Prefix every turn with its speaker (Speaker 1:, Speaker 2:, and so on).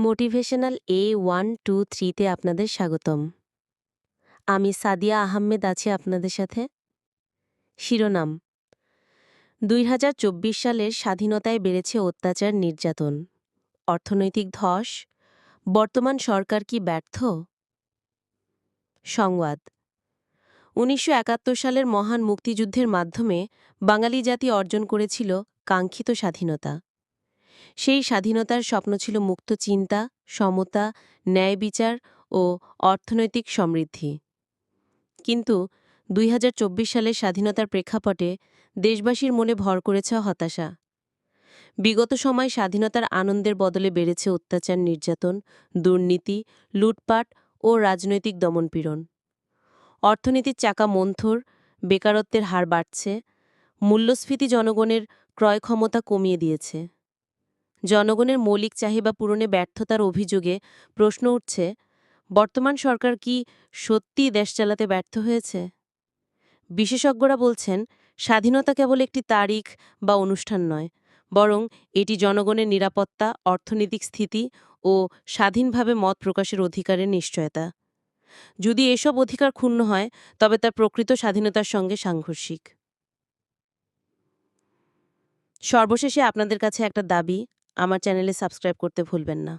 Speaker 1: Motivational A 1 2 3 তে আপনাদের স্বাগতম। আমি সাদিয়া আহমেদ আছি আপনাদের সাথে। শিরোনাম: ২০২৪ সালের স্বাধীনতায় বেড়েছে অত্যাচার নির্যাতন, অর্থনৈতিক ধস, বর্তমান সরকার কি ব্যর্থ? সংবাদ: ১৯৭১ সালের মহান মুক্তিযুদ্ধের মাধ্যমে বাঙালি জাতি অর্জন করেছিল কাঙ্ক্ষিত স্বাধীনতা। সেই স্বাধীনতার স্বপ্ন ছিল মুক্ত চিন্তা, সমতা, ন্যায় বিচার ও অর্থনৈতিক সমৃদ্ধি। কিন্তু ২০২৪ সালের স্বাধীনতার প্রেক্ষাপটে দেশবাসীর মনে ভর করেছে হতাশা। বিগত সময় স্বাধীনতার আনন্দের বদলে বেড়েছে অত্যাচার নির্যাতন, দুর্নীতি, লুটপাট ও রাজনৈতিক দমনপীড়ন। অর্থনীতির চাকা মন্থর, বেকারত্বের হার বাড়ছে, মূল্যস্ফীতি জনগণের ক্রয় ক্ষমতা কমিয়ে দিয়েছে। জনগণের মৌলিক চাহিদা পূরণে ব্যর্থতার অভিযোগে প্রশ্ন উঠছে, বর্তমান সরকার কি সত্যিই দেশ চালাতে ব্যর্থ হয়েছে? বিশেষজ্ঞরা বলছেন, স্বাধীনতা কেবল একটি তারিখ বা অনুষ্ঠান নয়, বরং এটি জনগণের নিরাপত্তা, অর্থনৈতিক স্থিতি ও স্বাধীনভাবে মত প্রকাশের অধিকারের নিশ্চয়তা। যদি এসব অধিকার ক্ষুণ্ণ হয়, তবে তা প্রকৃত স্বাধীনতার সঙ্গে সাংঘর্ষিক। সর্বশেষে আপনাদের কাছে একটা দাবি: আমার চ্যানেলে সাবস্ক্রাইব করতে ভুলবেন না।